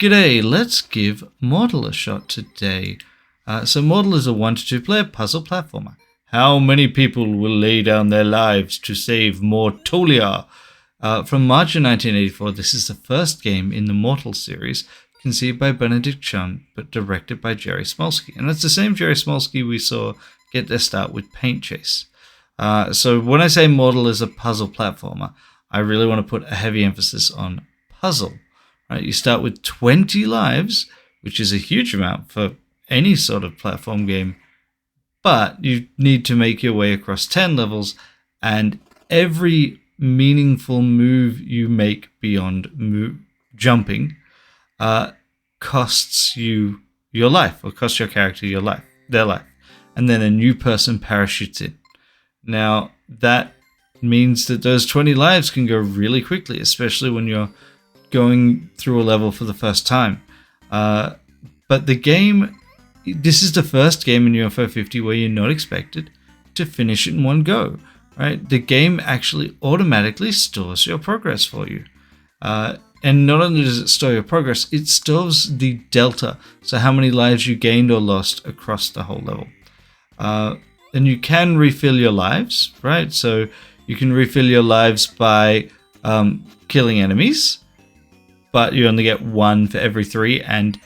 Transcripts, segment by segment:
G'day, let's give Mortol a shot today. So Mortol is a 1 to 2 player puzzle platformer. How many people will lay down their lives to save Mortolia? From March of 1984, this is the first game in the Mortol series, conceived by Benedict Chung, but directed by Jerry Smolsky. And it's the same Jerry Smolsky we saw get their start with Paint Chase. So when I say Mortol is a puzzle platformer, I really want to put a heavy emphasis on puzzle. Right? You start with 20 lives, which is a huge amount for any sort of platform game, but you need to make your way across 10 levels, and every meaningful move you make beyond jumping costs you your life, or costs your character their life, and then a new person parachutes in. Now, that means that those 20 lives can go really quickly, especially when you're going through a level for the first time. But the game, this is the first game in UFO 50 where you're not expected to finish it in one go, right? The game actually automatically stores your progress for you. And not only does it store your progress, it stores the delta, so how many lives you gained or lost across the whole level. And you can refill your lives, right? So you can refill your lives by killing enemies, but you only get 1 for every 3, and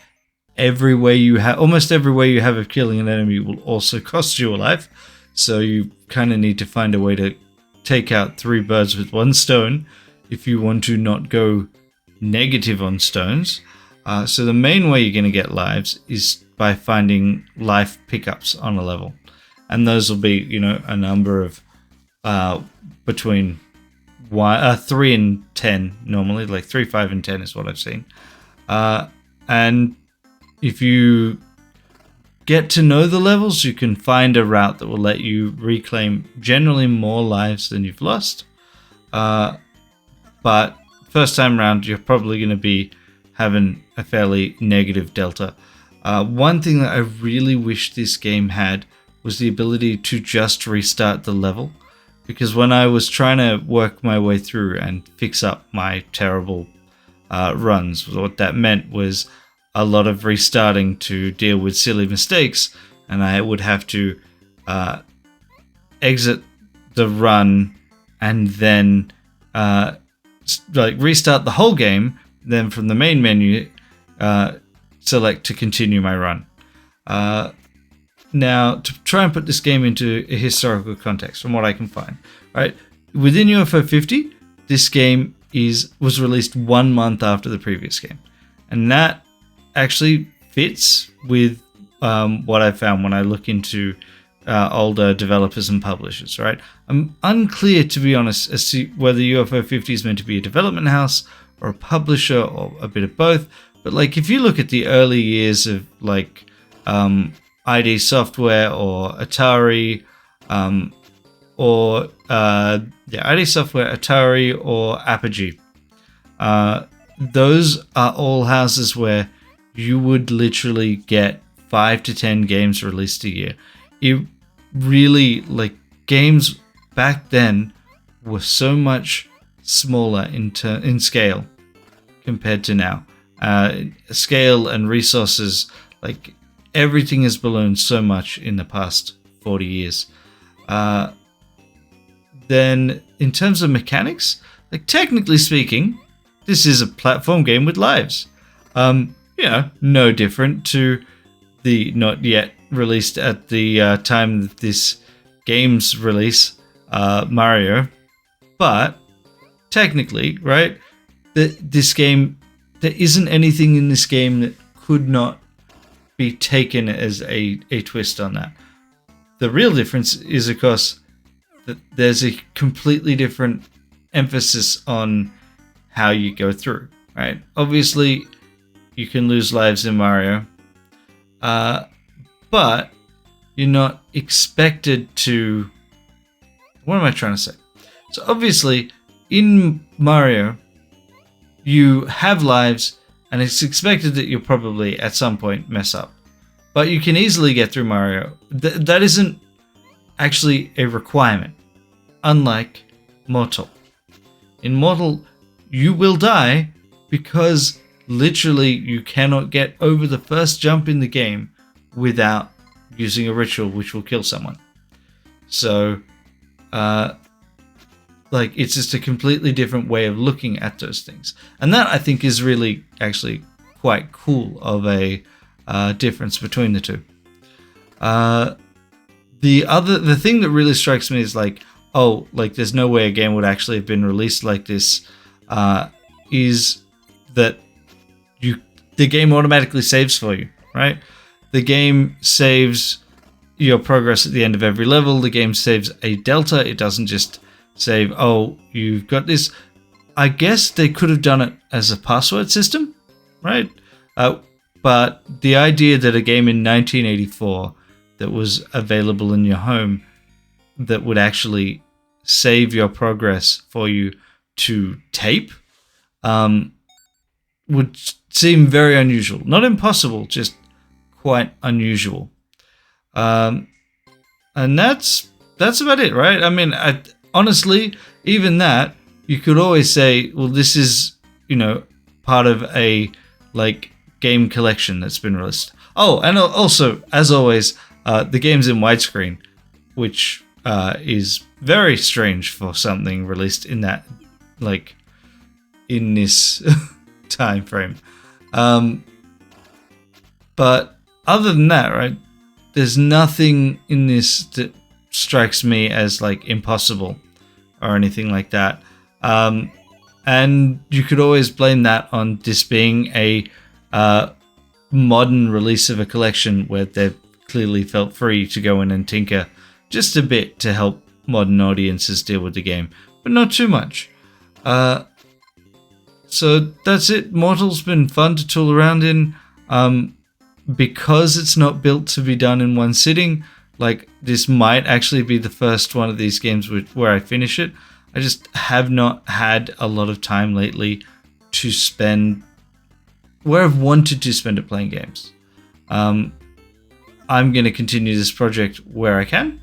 almost every way you have of killing an enemy will also cost you a life. So you kind of need to find a way to take out 3 birds with 1 stone if you want to not go negative on stones. So the main way you're going to get lives is by finding life pickups on a level. And those will be, a number of between 3 and 10 normally, like 3, 5, and 10 is what I've seen. And if you get to know the levels, you can find a route that will let you reclaim generally more lives than you've lost. But first time round, you're probably going to be having a fairly negative delta. One thing that I really wish this game had was the ability to just restart the level. Because when I was trying to work my way through and fix up my terrible runs, what that meant was a lot of restarting to deal with silly mistakes, and I would have to exit the run and then restart the whole game, then from the main menu select to continue my run. Now, to try and put this game into a historical context, from what I can find, right? Within UFO 50, this game was released 1 month after the previous game, and that actually fits with what I found when I look into older developers and publishers. Right? I'm unclear, to be honest, as to whether UFO 50 is meant to be a development house or a publisher or a bit of both. But if you look at the early years of ID Software or Atari, ID Software, Atari, or Apogee. Those are all houses where you would literally get 5 to 10 games released a year. It really, games back then were so much smaller in scale compared to now. Scale and resources, everything has ballooned so much in the past 40 years. Then, in terms of mechanics, technically speaking, this is a platform game with lives. No different to the not yet released at the time that this game's release, Mario. But technically, right, this game, there isn't anything in this game that could not be taken as a twist on that. The real difference is, of course, that there's a completely different emphasis on how you go through, right? Obviously, you can lose lives in Mario, but you're not expected to... What am I trying to say? So obviously, in Mario, you have lives, and it's expected that you'll probably at some point mess up. But you can easily get through Mario. That isn't actually a requirement, unlike Mortol. In Mortol, you will die because literally you cannot get over the first jump in the game without using a ritual which will kill someone. So, like, it's just a completely different way of looking at those things. And that, I think, is really actually quite cool of a difference between the two. The thing that really strikes me is like, oh, like there's no way a game would actually have been released like this, is that the game automatically saves for you, right? The game saves your progress at the end of every level. The game saves a delta. It doesn't just save, oh, you've got this. I guess they could have done it as a password system, right? But the idea that a game in 1984 that was available in your home that would actually save your progress for you to tape would seem very unusual. Not impossible, just quite unusual. And that's about it, right? I mean, honestly, even that, you could always say, well, this is, part of a like game collection that's been released. Oh, and also, as always, the game's in widescreen, which is very strange for something released in that, like, in this time frame. But other than that, right, there's nothing in this that strikes me as like impossible or anything like that. And you could always blame that on this being a modern release of a collection where they've clearly felt free to go in and tinker just a bit to help modern audiences deal with the game, but not too much. So that's it. Mortol's been fun to tool around in. Because it's not built to be done in one sitting, like this might actually be the first one of these games where I finish it. I just have not had a lot of time lately to spend where I've wanted to spend it playing games. I'm going to continue this project where I can.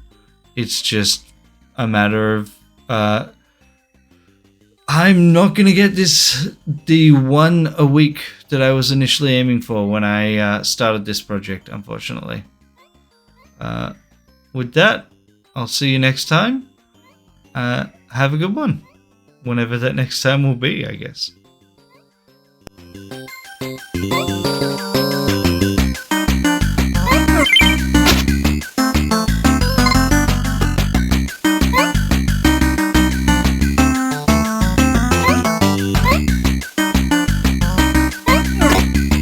It's just a matter of I'm not going to get the one a week that I was initially aiming for when I started this project, unfortunately. With that, I'll see you next time. Have a good one. Whenever that next time will be, I guess.